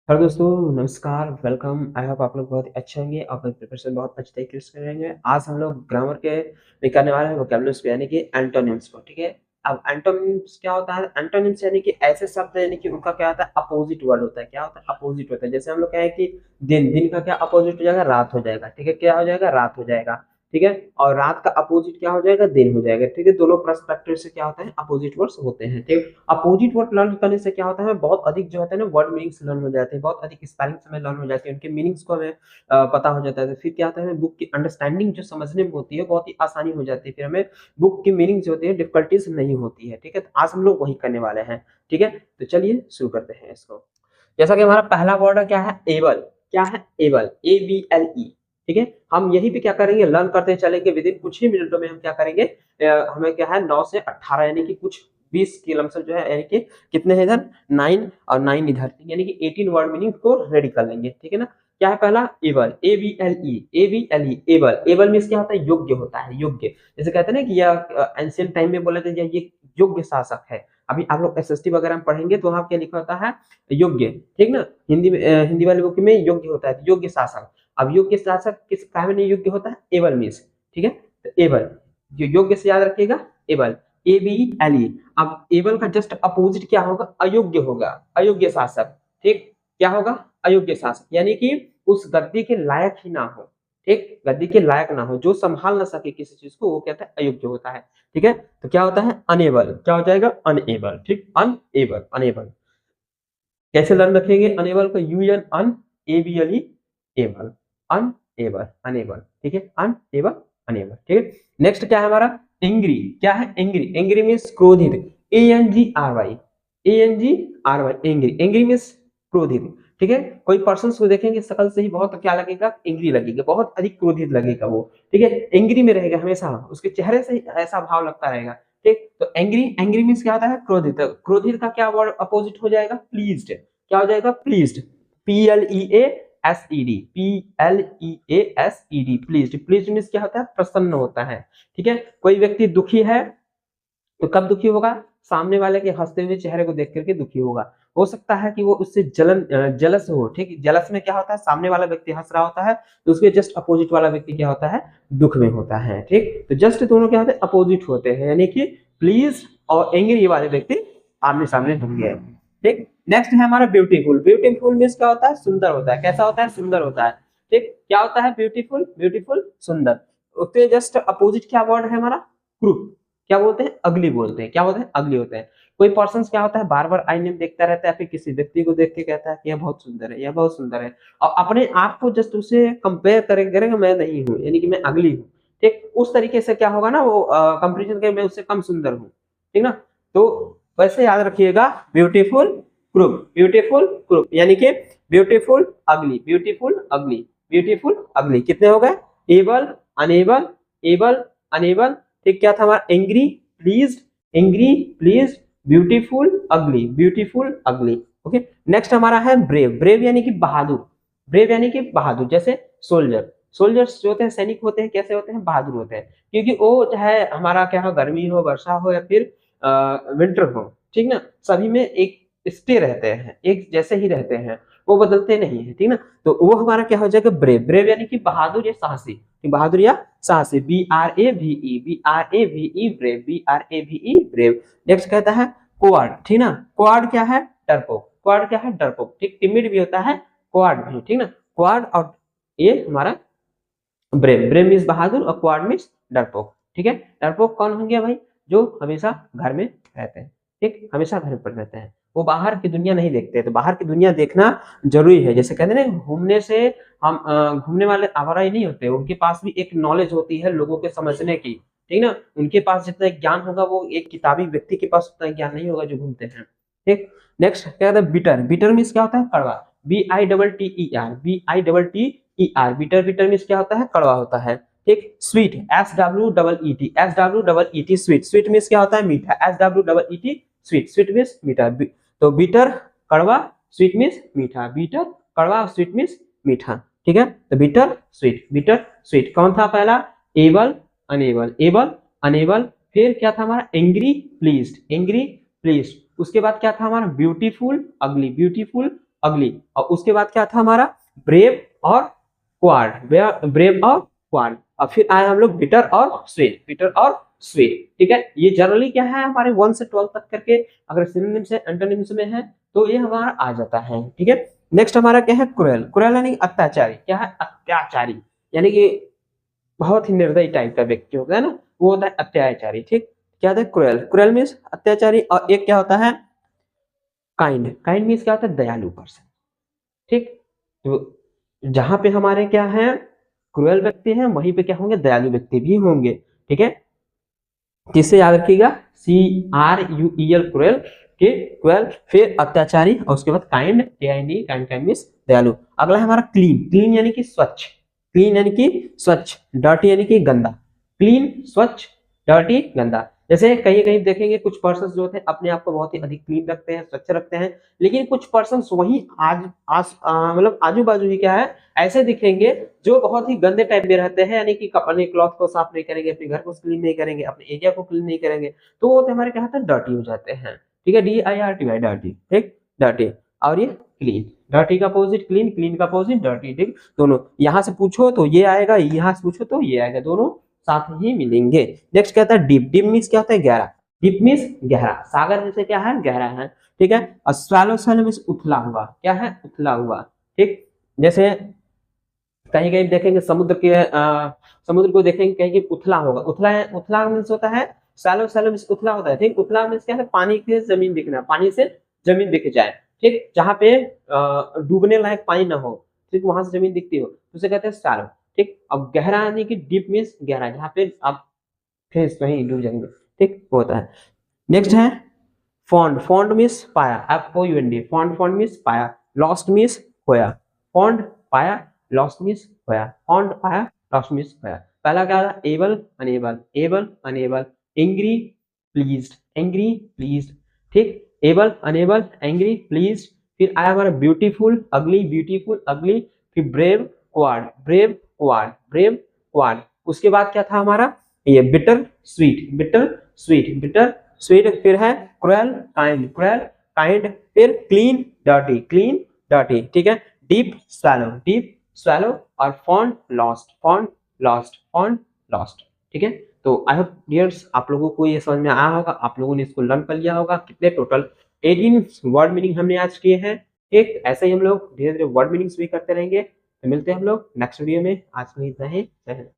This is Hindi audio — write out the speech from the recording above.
हेलो दोस्तों, नमस्कार, वेलकम। आई होप आप लोग बहुत अच्छे होंगे और अपनी प्रिपरेशन बहुत अच्छे तरीके से करेंगे। आज हम लोग ग्रामर के में करने वाले हैं वोकैबुलरीज पे, यानी कि एंटोनिम्स को। ठीक है। अब एंटोनिम्स क्या होता है? एंटोनिम्स यानी कि ऐसे शब्द, यानी कि उनका क्या होता है? अपोजिट वर्ड होता है। क्या होता है? अपोजिट होता है। जैसे हम लोग कहें कि दिन, दिन का क्या अपोजिट हो जाएगा? रात हो जाएगा। ठीक है। क्या हो जाएगा? रात हो जाएगा। ठीक है। और रात का अपोजिट क्या हो जाएगा? दिन हो जाएगा। ठीक है। दोनों पर्सपेक्टिव से क्या होता है? अपोजिट वर्ड्स होते हैं। ठीक है। अपोजिट वर्ड लर्न करने से क्या होता है? बहुत अधिक जो होता है ना, वर्ड मीनिंग्स लर्न हो जाते हैं, बहुत अधिक स्पेलिंग्स हमें लर्न हो जाती है, उनके मीनिंग्स को हमें पता हो जाता है। तो फिर क्या होता है? हमें बुक की अंडरस्टैंडिंग जो समझने में होती है बहुत ही आसानी हो जाती है। फिर हमें बुक की मीनिंग जो होती है डिफिकल्टीज नहीं होती है। ठीक है। तो आज हम लोग वही करने वाले हैं। ठीक है। तो चलिए शुरू करते हैं इसको। जैसा कि हमारा पहला वर्ड है, क्या है? एबल। क्या है? Able, ABLE। ठीक है। हम यही पे क्या करेंगे? लर्न करते चलेंगे। विद इन कुछ ही मिनटों में हम क्या करेंगे? हमें क्या है, 9 से 18 यानी कि कुछ 20 के लमसम जो है, यानी कि कितने हैं इधर? 9 और 9 इधर, यानी कि 18 वर्ड मीनिंग को रेडी कर लेंगे। ठीक है ना। क्या है पहला? Able, ABLE। ABLE, able. Able means क्या होता है? योग्य होता है, योग्य। जैसे कहते हैं ना कि यह एंशियंट टाइम में बोले थे ये योग्य शासक है। अभी आप लोग SST वगैरह में पढ़ेंगे तो वहां क्या लिखा होता है? योग्य। ठीक ना। हिंदी में हिंदी वाले बुक में योग्य होता है, योग्य शासक। अब योग्य शासक किस काम में योग्य होता है? Able means. ठीक है। तो एबल, जो योग्य से याद रखिएगा, एबल, ABLE। अब एबल का जस्ट अपोजिट क्या होगा? अयोग्य होगा, अयोग्य शासक। ठीक। क्या होगा? अयोग्य शासक, यानी कि उस गद्दी के लायक ही ना हो। ठीक, गद्दी के लायक ना हो, जो संभाल ना सके किसी चीज को, वो कहता है अयोग्य होता है। ठीक है। तो क्या होता है? अनेबल। क्या हो जाएगा? अनएबल। ठीक, अनएबल, अनेबल। कैसे लर्न रखेंगे अनेबल को? UN, UNABLE, able, unable, unable. ठीक है। Unable, unable. ठीक है। नेक्स्ट क्या है हमारा? एंग्री। क्या है? एंग्री। एंग्री मीन्स क्रोधित। ANGRY, ANGRY, angry. Angry means क्रोधित। ठीक है। कोई पर्सन को देखेंगे शकल से ही बहुत क्या लगेगा? एंग्री लगेगा, बहुत अधिक क्रोधित लगेगा वो। ठीक है। एंग्री में रहेगा हमेशा, उसके चेहरे से ही ऐसा भाव लगता रहेगा। ठीक। तो एंग्री, एंग्री मीन्स क्या होता है? क्रोधित। क्रोधित का क्या वर्ड अपोजिट हो जाएगा? प्लीज्ड। क्या हो जाएगा? Pleased. PLEASED, PLEASED, pleased. Pleased means क्या होता है? प्रसन्न होता है। ठीक है। कोई व्यक्ति दुखी है तो कब दुखी होगा? सामने वाले के हंसते हुए चेहरे को देख करके दुखी होगा। हो सकता है कि वो उससे जलस हो। ठीक। जलस में क्या होता है? सामने वाला व्यक्ति हंस रहा होता है तो उसके जस्ट अपोजिट वाला व्यक्ति क्या होता है? दुख में होता है। ठीक। तो जस्ट दोनों क्या होते हैं? अपोजिट होते हैं, यानी कि प्लीज और एंग्री वाले व्यक्ति आमने सामने होंगे। ठीक। नेक्स्ट है हमारा ब्यूटीफुल। ब्यूटीफुल मीन्स क्या होता है? सुंदर होता है। कैसा होता है? सुंदर होता है। ठीक। क्या होता है? ब्यूटीफुल, ब्यूटीफुल, सुंदर। उसके जस्ट अपोजिट क्या वर्ड है हमारा? क्रूप। क्या बोलते हैं? अगली बोलते हैं। क्या बोलते हैं? अगली होते हैं। कोई पर्सन क्या होता है? बार बार आईने में देखता रहता है, फिर किसी व्यक्ति को देख के कहता है कि यह बहुत सुंदर है, यह बहुत सुंदर है, और अपने आप को जस्ट उसे कंपेयर करेगा, मैं नहीं हूँ, यानी कि मैं अगली हूँ। ठीक। उस तरीके से क्या होगा ना, वो कंपेरिजन के मैं उससे कम सुंदर हूँ। ठीक ना। तो वैसे याद रखिएगा, ब्यूटीफुल ग्रुप, ब्यूटीफुल ग्रुप, यानी कि beautiful ugly, beautiful ugly, beautiful अगली। कितने हो गए? Able, unable, able, unable. ठीक। क्या था हमारा? Angry, pleased, angry, pleased, beautiful, ugly, beautiful, ugly. Okay. Next हमारा है ब्रेव। ब्रेव यानी कि बहादुर। ब्रेव यानी कि बहादुर। जैसे सोल्जर, सोल्जर्स जो होते हैं, सैनिक होते हैं, कैसे होते हैं? बहादुर होते हैं। क्योंकि वो चाहे हमारा क्या हो, गर्मी हो, वर्षा हो, या फिर विंटर हो, ठीक ना, सभी में एक स्टे रहते हैं, एक जैसे ही रहते हैं, वो बदलते नहीं है। ठीक ना। तो वो हमारा क्या हो जाएगा? ब्रेव। ब्रेव यानी कि बहादुर या साहसी, बहादुर या साहसी। BRAVE, BRAVE, brave, BRAVE, brave. Next कहता है कोआर्ड। ठीक ना। कोआर्ड क्या है? डरपोक। कोआर्ड क्या है? डरपोक। ठीक। टिमिड भी होता है, कोआर्ड भी। ठीक ना। कोआर्ड और ये हमारा ब्रेव। ब्रेव मीन्स बहादुर और क्वाड मीन्स डरपोक। ठीक है। डरपोक कौन होंगे भाई? जो हमेशा घर में रहते हैं। ठीक। हमेशा घर पर रहते हैं, वो बाहर की दुनिया नहीं देखते। तो बाहर की दुनिया देखना जरूरी है। जैसे कहते हैं ना, घूमने से हम घूमने वाले आवारा ही नहीं होते, उनके पास भी एक नॉलेज होती है लोगों के समझने की। ठीक ना। उनके पास जितना ज्ञान होगा, वो एक किताबी व्यक्ति के पास उतना ज्ञान नहीं होगा जो घूमते हैं। ठीक। नेक्स्ट क्या होता है? बिटर। बिटर मीन्स क्या होता है? कड़वा। BITTER, bitter. बिटर मीन्स क्या होता है? कड़वा होता है। ठीक। Sweet, SWEET, sweet. Sweet means क्या होता है? मीठा, SWEET, स्वीट। स्वीट मीन्स मीठा। तो बिटर कड़वा, स्वीट मीन्स मीठा। बिटर कड़वा, स्वीट मीन्स मीठा। ठीक है। तो बिटर स्वीट, बिटर स्वीट। कौन था पहला? Able, unable, able, unable. फिर क्या था हमारा? Angry, pleased, angry, pleased. उसके बाद क्या था हमारा? ब्यूटीफुल, अगली, ब्यूटीफुल, अगली, और उसके बाद क्या था हमारा ब्रेव और क्वार्ड, ब्रेव और क्वार्ड, और फिर आए हम लोग बिटर और स्वीट, बिटर और स्वीट। ठीक है, ये जनरली क्या है हमारे 1 से 12 तक करके, अगर सिनोनिम्स से एंटोनिम्स में है तो ये हमारा आ जाता है। ठीक है, नेक्स्ट हमारा क्या है क्रूएल, क्रूएल यानी अत्याचारी, क्या है अत्याचारी, यानी कि बहुत ही निर्दयी टाइप का व्यक्ति होता है ना, वो होता है अत्याचारी। ठीक, क्या होता है क्रूएल, क्रूएल मीन्स अत्याचारी, और एक क्या होता है काइंड, काइंड मीन्स क्या होता है दयालु पर्सन। ठीक, तो जहां पे हमारे क्या है क्रूएल व्यक्ति हैं वहीं पे क्या होंगे दयालु व्यक्ति भी होंगे। ठीक है, किससे याद रखिएगा CRUEL क्रूएल के क्रूएल, फिर अत्याचारी, और उसके बाद काइंड, KIND, काइंड मीन्स दयालु। अगला है हमारा क्लीन, क्लीन यानी कि स्वच्छ, क्लीन यानी कि स्वच्छ, डर्टी यानी कि गंदा, क्लीन स्वच्छ डर्टी गंदा। जैसे कहीं कहीं देखेंगे कुछ पर्सन जो होते हैं अपने आप को बहुत ही अधिक क्लीन रखते हैं, स्वच्छ रखते हैं, लेकिन कुछ पर्सन वही मतलब आजू बाजू ही क्या है ऐसे दिखेंगे जो बहुत ही गंदे टाइप में रहते हैं, यानी कि अपने क्लॉथ को साफ नहीं करेंगे, अपने घर को क्लीन नहीं करेंगे, अपने एरिया को क्लीन नहीं करेंगे, तो वो हमारे क्या होता है डर्टी हो जाते हैं। ठीक है, DIRTY डर्टी। ठीक, डर्टी, और ये क्लीन, डर्टी का अपोजिट क्लीन, क्लीन का अपोजिट डर्टी। ठीक, दोनों यहाँ से पूछो तो ये आएगा, यहाँ से पूछो तो ये आएगा, दोनों साथ ही मिलेंगे। नेक्स्ट क्या होता है डीप, डीप मीन्स क्या होता है गहरा, डीप मीन्स गहरा, सागर जैसे क्या है गहरा है। ठीक है, और स्वैलो, स्वैलो मीन्स उथला हुआ, क्या है उथला हुआ। ठीक, जैसे कहीं कहीं देखेंगे समुद्र के समुद्र को देखेंगे कहीं कहीं उथला होगा, उथला है, उथला मीन्स होता है शैलो, शैलो मीन्स उथला होता है। ठीक, उथला मीन्स क्या है पानी से जमीन दिखना, पानी से जमीन दिख जाए। ठीक, जहाँ पे डूबने लायक पानी ना हो, ठीक वहां से जमीन दिखती हो तो उसे कहते हैं शैलो। ठीक, अब गहरा यानी कि डीप मीन्स गहरा, जहाँ पे आप फेस कहीं डूब जाएंगे। ठीक, वो होता है। नेक्स्ट है फॉन्ड, फॉन्ड मीन्स पाया, FOUND, फॉन्ड, फॉन्ड मीन्स पाया, लॉस्ट मीन्स खोया, फॉन्ड पाया, लॉस्ट मीन्स खोया, फॉन्ड पाया, लॉस्ट मीन्स खोया। पहला क्या था able unable, able unable, angry pleased, angry pleased. ठीक, एबल अनेबल एंग्री प्लीज्ड, फिर आया हमारा ब्यूटीफुल अगली, ब्यूटीफुल अगली, फिर brave coward, brave coward, brave coward. उसके बाद क्या था हमारा ये bitter sweet, bitter sweet, bitter sweet, फिर है क्रूएल काइंड, क्रूएल काइंड, फिर क्लीन डर्टी, क्लीन डर्टी। ठीक है, डीप स्वैलो, डीप स्वैलो, और fond lost, fond lost, fond lost. ठीक है, तो आई होप डियर्स आप लोगों को ये समझ में आया होगा, आप लोगों ने इसको लर्न कर लिया होगा। कितने टोटल 18 वर्ड मीनिंग हमने आज किए हैं। ठीक, ऐसे ही हम लोग धीरे धीरे वर्ड मीनिंग्स भी करते रहेंगे। तो मिलते हैं हम लोग नेक्स्ट वीडियो में, आज के लिए इतना ही।